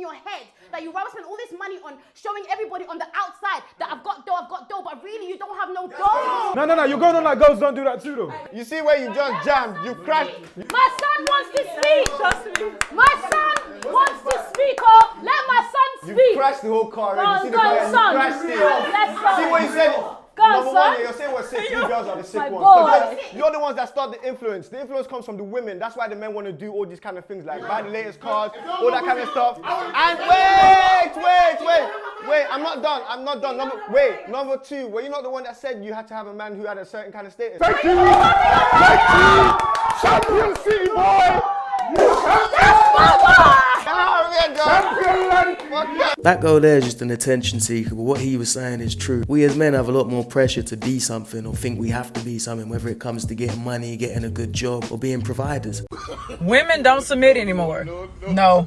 in your head that you rather spend all this money on showing everybody on the outside that I've got dough, but really you don't have no dough. No, you're going on like girls don't do that too though. You see where you just jammed, you crashed. My son wants to speak. Trust me. My son wants to speak. Oh, let my son speak. You crashed the whole car. Go, You see go, the car, son. you crashed it. Let's go. See what you said? Go, Number son. one, you're saying we're sick. You girls are the sick My ones. boy. You're the ones that start the influence. The influence comes from the women. That's why the men want to do all these kind of things, like buy the latest cars, all that kind of stuff. And wait, I'm not done. Number two, were you not the one that said you had to have a man who had a certain kind of status? Thank you! Champion City boy! That girl there is just an attention seeker, but what he was saying is true. We as men have a lot more pressure to be something or think we have to be something, whether it comes to getting money, getting a good job, or being providers. Women don't submit anymore. No,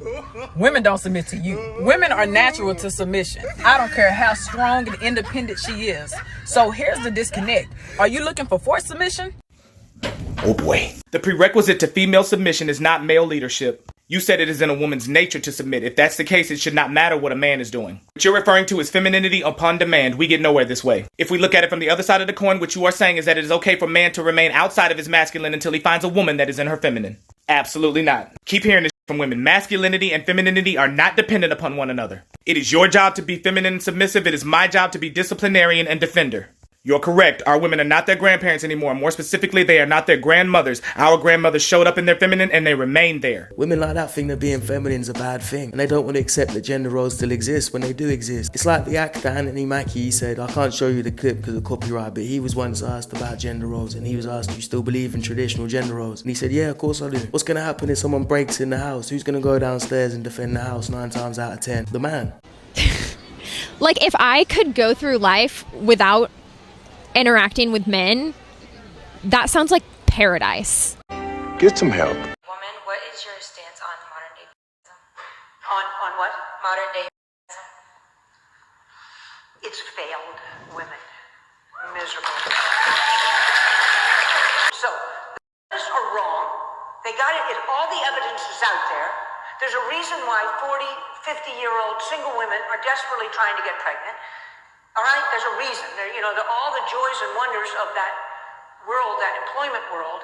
women don't submit to you. Women are natural to submission. I don't care how strong and independent she is. So here's the disconnect. Are you looking for forced submission? Oh boy. The prerequisite to female submission is not male leadership. You said it is in a woman's nature to submit. If that's the case, it should not matter what a man is doing. What you're referring to is femininity upon demand. We get nowhere this way. If we look at it from the other side of the coin, what you are saying is that it is okay for a man to remain outside of his masculine until he finds a woman that is in her feminine. Absolutely not. Keep hearing this from women. Masculinity and femininity are not dependent upon one another. It is your job to be feminine and submissive. It is my job to be disciplinarian and defender. You're correct. Our women are not their grandparents anymore. More specifically, they are not their grandmothers. Our grandmothers showed up in their feminine and they remain there. Women like that think that being feminine is a bad thing, and they don't want to accept that gender roles still exist when they do exist. It's like the actor Anthony Mackie. He said, I can't show you the clip because of copyright, but he was once asked about gender roles, and he was asked, do you still believe in traditional gender roles? And he said, yeah, of course I do. What's going to happen if someone breaks in the house? Who's going to go downstairs and defend the house 9 times out of 10? The man. Like, if I could go through life without interacting with men, that sounds like paradise. Get some help. Woman, what is your stance on modern day feminism? On what? Modern day feminism. It's failed women. Miserable. So, the feminists are wrong. They got it. All the evidence is out there. There's a reason why 40, 50-year-old single women are desperately trying to get pregnant. All right, there's a reason. All the joys and wonders of that world, that employment world,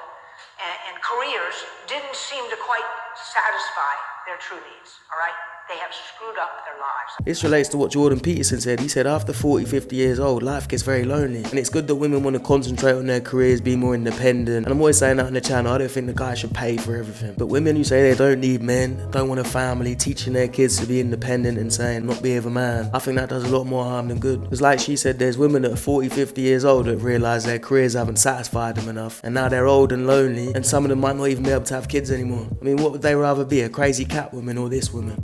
and careers didn't seem to quite satisfy their true needs. All right, they have screwed up their lives. This relates to what Jordan Peterson said. He said after 40, 50 years old, life gets very lonely. And it's good that women want to concentrate on their careers, be more independent. And I'm always saying that on the channel, I don't think the guy should pay for everything. But women who say they don't need men, don't want a family, teaching their kids to be independent and saying not be with a man, I think that does a lot more harm than good. Because like she said, there's women that are 40, 50 years old that realise their careers haven't satisfied them enough. And now they're old and lonely, and some of them might not even be able to have kids anymore. I mean, what would they rather be, a crazy cat woman or this woman?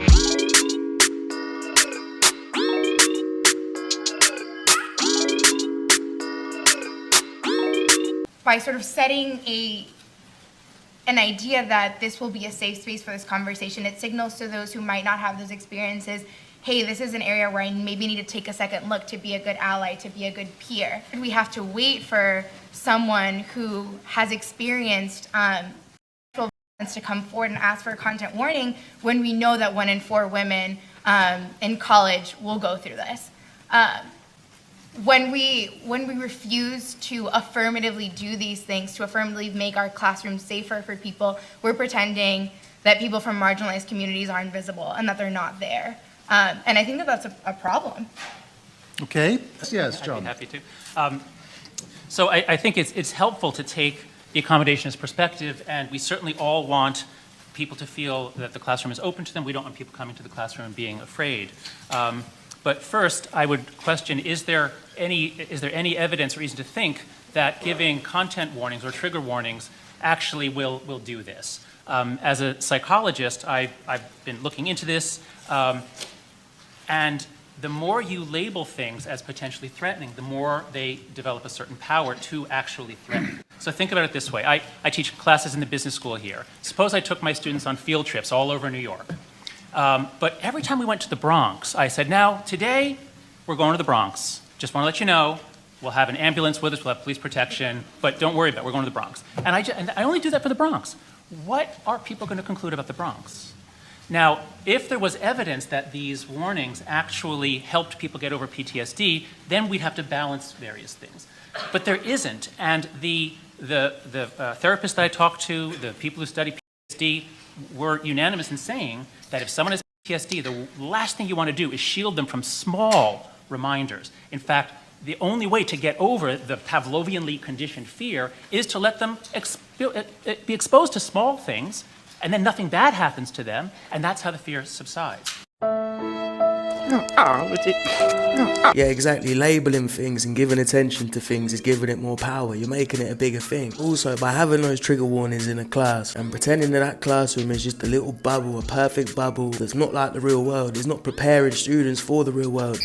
By sort of setting an idea that this will be a safe space for this conversation, it signals to those who might not have those experiences, hey, this is an area where I maybe need to take a second look to be a good ally, to be a good peer. We have to wait for someone who has experienced sexual violence to come forward and ask for a content warning when we know that 1 in 4 women in college will go through this. When we refuse to affirmatively do these things, to affirmatively make our classrooms safer for people, we're pretending that people from marginalized communities are invisible and that they're not there. And I think that that's a problem. Okay. Yes, John. I'd be happy to. So I think it's helpful to take the accommodationist perspective, and we certainly all want people to feel that the classroom is open to them. We don't want people coming to the classroom and being afraid. But first, I would question, is there any evidence or reason to think that giving content warnings or trigger warnings actually will do this? As a psychologist, I've been looking into this, and the more you label things as potentially threatening, the more they develop a certain power to actually threaten. So think about it this way. I teach classes in the business school here. Suppose I took my students on field trips all over New York. But every time we went to the Bronx, I said, now, today, we're going to the Bronx. Just want to let you know, we'll have an ambulance with us, we'll have police protection, but don't worry about it, we're going to the Bronx. And I only do that for the Bronx. What are people going to conclude about the Bronx? Now, if there was evidence that these warnings actually helped people get over PTSD, then we'd have to balance various things. But there isn't, and the therapists that I talked to, the people who study PTSD, were unanimous in saying that if someone has PTSD, the last thing you want to do is shield them from small reminders. In fact, the only way to get over the Pavlovianly conditioned fear is to let them be exposed to small things, and then nothing bad happens to them, and that's how the fear subsides. Yeah, exactly. Labeling things and giving attention to things is giving it more power. You're making it a bigger thing. Also, by having those trigger warnings in a class and pretending that classroom is just a little bubble, a perfect bubble that's not like the real world, it's not preparing students for the real world.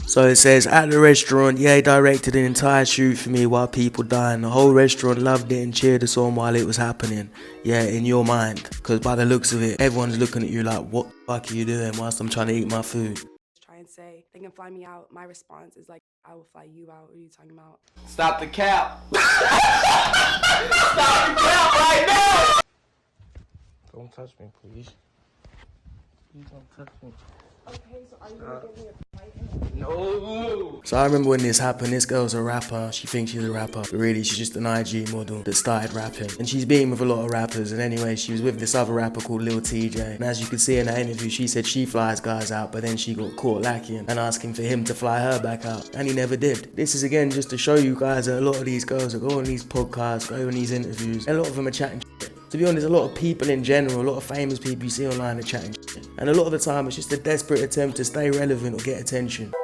So it says, at the restaurant, yeah, he directed an entire shoot for me while people dying. The whole restaurant loved it and cheered us on while it was happening. Yeah, in your mind. Because by the looks of it, everyone's looking at you like, what the fuck are you doing whilst I'm trying to eat my food? Try and say, they can fly me out. My response is like, I will fly you out. What are you talking about? Stop the cap. Stop the cap right now. Don't touch me, please. Please don't touch me. Okay, so are you going to give me a fight? No. So I remember when this happened, this girl's a rapper, she thinks she's a rapper, but really she's just an IG model that started rapping. And she's been with a lot of rappers, and anyway, she was with this other rapper called Lil TJ. And as you can see in that interview, she said she flies guys out, but then she got caught lacking and asking for him to fly her back out, and he never did. This is again just to show you guys that a lot of these girls that go on these podcasts, go on these interviews, a lot of them are chatting shit. To be honest, a lot of people in general, a lot of famous people you see online are chatting shit. And a lot of the time, it's just a desperate attempt to stay relevant or get attention.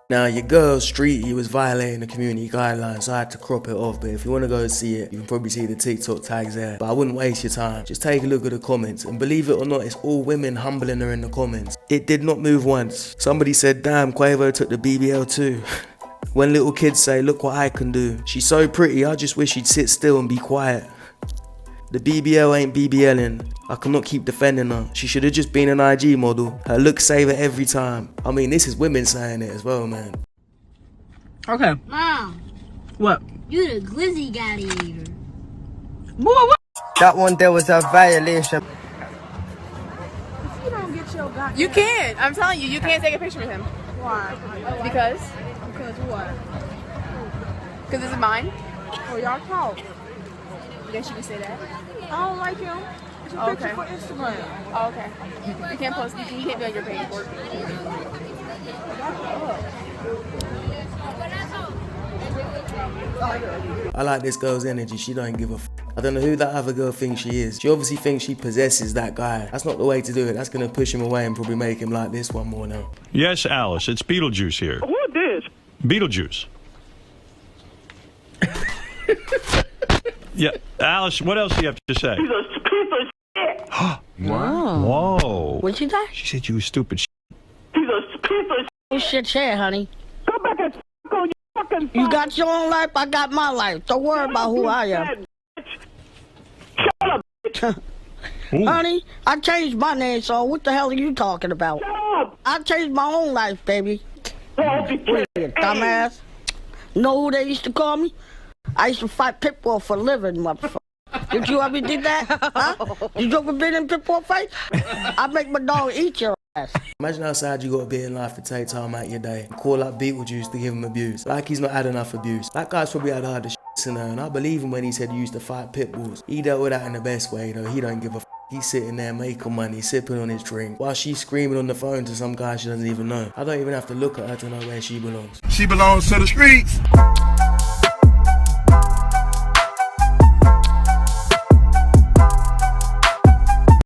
Now, your girl, Streety, was violating the community guidelines, so I had to crop it off. But if you want to go and see it, you can probably see the TikTok tags there. But I wouldn't waste your time. Just take a look at the comments. And believe it or not, it's all women humbling her in the comments. It did not move once. Somebody said, damn, Quavo took the BBL too. When little kids say, look what I can do. She's so pretty, I just wish she'd sit still and be quiet. The BBL ain't BBLing. I cannot keep defending her. She should have just been an IG model. Her looks save her every time. I mean, this is women saying it as well, man. Okay. Mom. What? You the glizzy gladiator. What? That one there was a violation. If you don't get your goddamn... You can't. I'm telling you, you can't take a picture with him. Why? Because? Because what? Because this is mine. Oh, y'all talk. Guess you can say that. I don't like him. It's a picture for Instagram. Oh, okay. You can't post. You can't be on your page. I like this girl's energy. She don't give a f. I don't know who that other girl thinks she is. She obviously thinks she possesses that guy. That's not the way to do it. That's gonna push him away and probably make him like this one more now. Yes, Alice, it's Beetlejuice here. Who is this? Beetlejuice. Yeah, Alice, what else do you have to say? He's a piece of shit. Wow. Whoa. What'd she say? She said you was stupid shit. He's a piece of shit. Oh, shit, shit, honey. Come back and on your fucking You got your own life, I got my life. Don't worry about who I am. Shut up, bitch. Honey, I changed my name, so what the hell are you talking about? Shut up. I changed my own life, baby. Don't be What are you, dumbass? Know who they used to call me? I used to fight pit bull for a living, motherfucker. Did you ever did that? Huh? Did you ever been in pit bull fight? I make my dog eat your ass. Imagine how sad you gotta be in life to take time out your day. Call up Beetlejuice to give him abuse. Like he's not had enough abuse. That guy's probably had harder shit in her, and I believe him when he said he used to fight pit bulls. He dealt with that in the best way though. He don't give a f. He's sitting there making money, sipping on his drink, while she's screaming on the phone to some guy she doesn't even know. I don't even have to look at her to know where she belongs. She belongs to the streets.